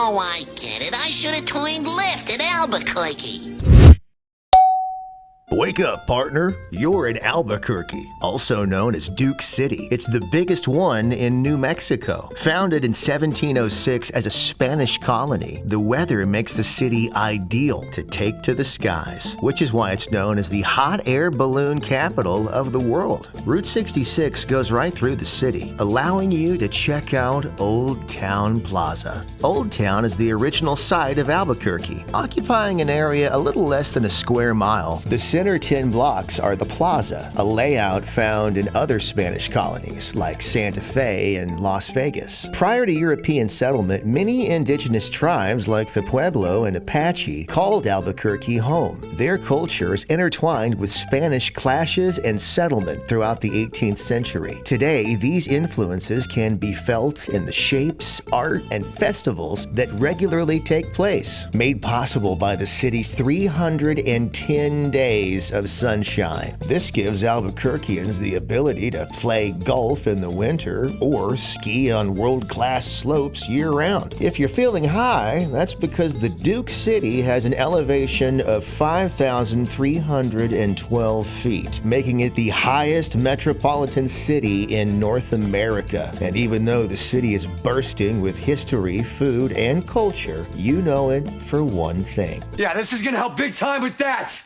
Oh, I get it. I should have twined Lift in Albuquerque. Wake up, partner. You're in Albuquerque, also known as Duke City. It's the biggest one in New Mexico. Founded in 1706 as a Spanish colony, the weather makes the city ideal to take to the skies, which is why it's known as the hot air balloon capital of the world. Route 66 goes right through the city, allowing you to check out Old Town Plaza. Old Town is the original site of Albuquerque, occupying an area a little less than a square mile. The center 10 blocks are the plaza, a layout found in other Spanish colonies like Santa Fe and Las Vegas. Prior to European settlement, many indigenous tribes like the Pueblo and Apache called Albuquerque home. Their cultures intertwined with Spanish clashes and settlement throughout the 18th century. Today, these influences can be felt in the shapes, art, and festivals that regularly take place, made possible by the city's 310 days of sunshine. This gives Albuquerqueans the ability to play golf in the winter or ski on world-class slopes year-round. If you're feeling high, that's because the Duke City has an elevation of 5,312 feet, making it the highest metropolitan city in North America. And even though the city is bursting with history, food, and culture, you know it for one thing. Yeah, this is gonna help big time with that!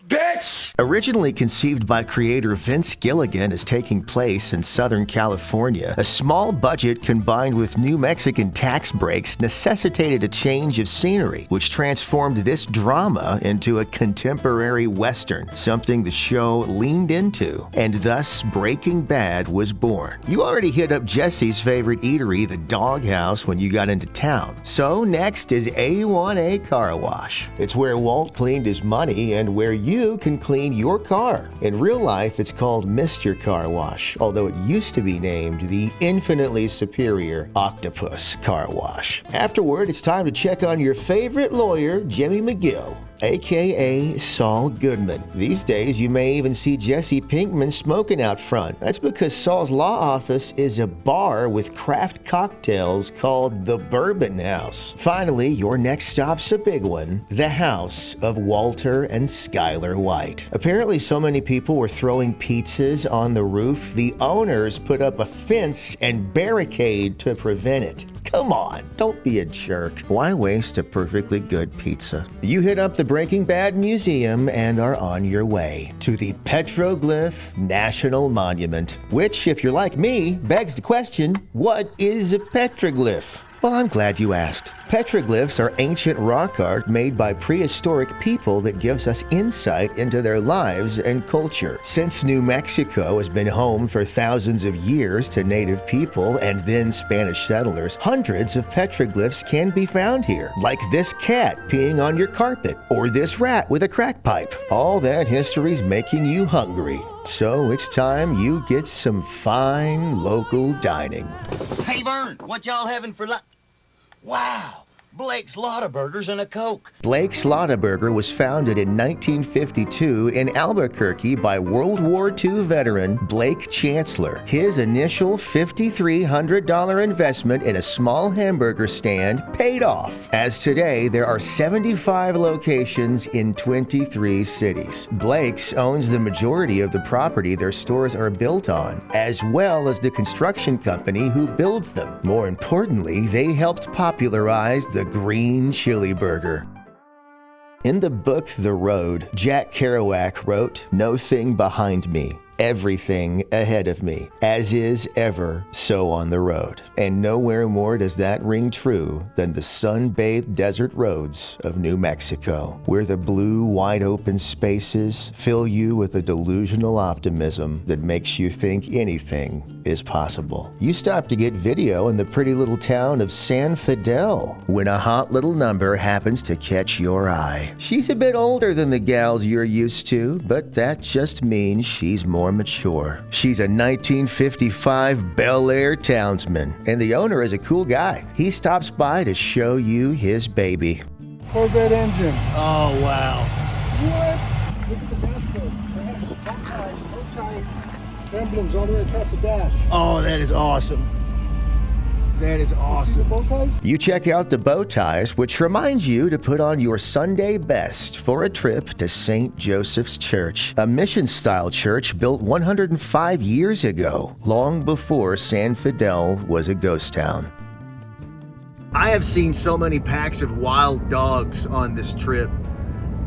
Bitch! Originally conceived by creator Vince Gilligan as taking place in Southern California, a small budget combined with New Mexican tax breaks necessitated a change of scenery, which transformed this drama into a contemporary Western, something the show leaned into, and thus Breaking Bad was born. You already hit up Jesse's favorite eatery, the Doghouse, when you got into town. So next is A1A Car Wash. It's where Walt cleaned his money and where you can clean your car. In real life, it's called Mr. Car Wash, although it used to be named the infinitely superior Octopus Car Wash. Afterward, it's time to check on your favorite lawyer, Jimmy McGill, aka Saul Goodman. These days, you may even see Jesse Pinkman smoking out front. That's because Saul's law office is a bar with craft cocktails called the Bourbon House. Finally, your next stop's a big one, the house of Walter and Skylar White. Apparently, so many people were throwing pizzas on the roof, the owners put up a fence and barricade to prevent it. Come on, don't be a jerk. Why waste a perfectly good pizza? You hit up the Breaking Bad Museum and are on your way to the Petroglyph National Monument, which, if you're like me, begs the question, what is a petroglyph? Well, I'm glad you asked. Petroglyphs are ancient rock art made by prehistoric people that gives us insight into their lives and culture. Since New Mexico has been home for thousands of years to native people and then Spanish settlers, hundreds of petroglyphs can be found here, like this cat peeing on your carpet or this rat with a crack pipe. All that history's making you hungry. So it's time you get some fine local dining. Hey, Vern, what y'all having for lunch? Wow, Blake's Lottaburgers and a Coke. Blake's Lottaburger was founded in 1952 in Albuquerque by World War II veteran Blake Chancellor. His initial $5,300 investment in a small hamburger stand paid off, as today there are 75 locations in 23 cities. Blake's owns the majority of the property their stores are built on, as well as the construction company who builds them. More importantly, they helped popularize the green chili burger. In the book The Road, Jack Kerouac wrote, "No thing behind me, everything ahead of me, as is ever so on the road." And nowhere more does that ring true than the sun-bathed desert roads of New Mexico, where the blue, wide-open spaces fill you with a delusional optimism that makes you think anything is possible. You stop to get video in the pretty little town of San Fidel when a hot little number happens to catch your eye. She's a bit older than the gals you're used to, but that just means she's more mature. She's a 1955 Bel Air Townsman, and the owner is a cool guy. He stops by to show you his baby. Corvette engine. Oh, wow. What? Look at the dashboard. Bow tie emblems all the way across the dash. Oh, that is awesome. That is awesome. The bow ties? You check out the bow ties, which remind you to put on your Sunday best for a trip to St. Joseph's Church, a mission-style church built 105 years ago, long before San Fidel was a ghost town. I have seen so many packs of wild dogs on this trip.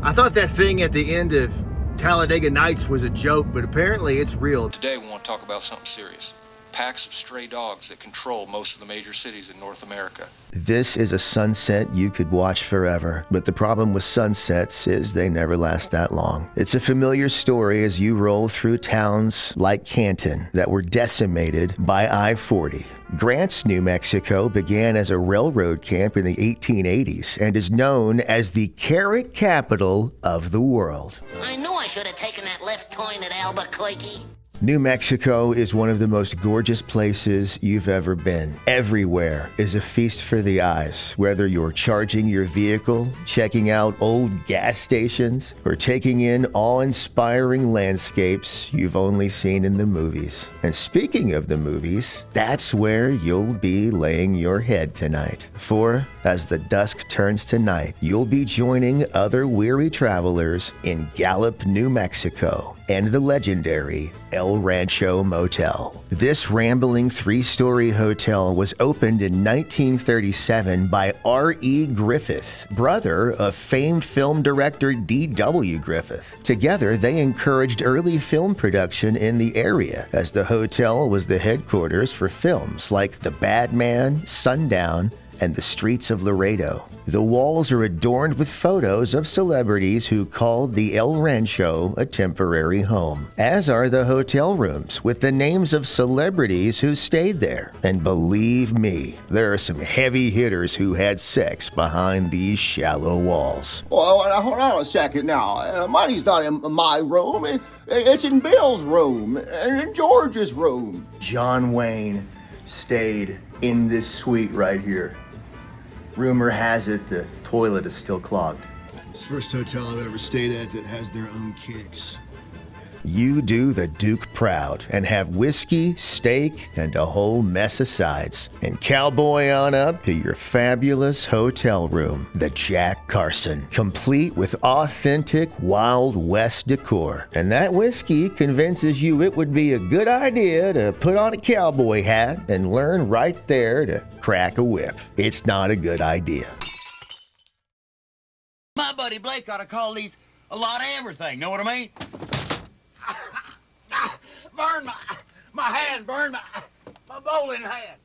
I thought that thing at the end of Talladega Nights was a joke, but apparently it's real. Today we want to talk about something serious. Packs of stray dogs that control most of the major cities in North America. This is a sunset you could watch forever, but the problem with sunsets is they never last that long. It's a familiar story as you roll through towns like Canton that were decimated by I-40. Grants, New Mexico began as a railroad camp in the 1880s and is known as the carrot capital of the world. I knew I should have taken that left turn at Albuquerque. New Mexico is one of the most gorgeous places you've ever been. Everywhere is a feast for the eyes, whether you're charging your vehicle, checking out old gas stations, or taking in awe-inspiring landscapes you've only seen in the movies. And speaking of the movies, that's where you'll be laying your head tonight. For as the dusk turns to night, you'll be joining other weary travelers in Gallup, New Mexico, and the legendary El Rancho Motel. This rambling three-story hotel was opened in 1937 by R.E. Griffith, brother of famed film director D.W. Griffith. Together, they encouraged early film production in the area, as the hotel was the headquarters for films like The Bad Man, Sundown, and The Streets of Laredo. The walls are adorned with photos of celebrities who called the El Rancho a temporary home, as are the hotel rooms with the names of celebrities who stayed there. And believe me, there are some heavy hitters who had sex behind these shallow walls. Well, hold on a second now. Money's not in my room. It's in Bill's room and in George's room. John Wayne stayed in this suite right here. Rumor has it the toilet is still clogged. It's the first hotel I've ever stayed at that has their own kicks. You do the Duke proud and have whiskey, steak, and a whole mess of sides. And cowboy on up to your fabulous hotel room, the Jack Carson, complete with authentic Wild West decor. And that whiskey convinces you it would be a good idea to put on a cowboy hat and learn right there to crack a whip. It's not a good idea. My buddy Blake ought to call these a lot of everything, know what I mean? Burn my hand, burn my bowling hand.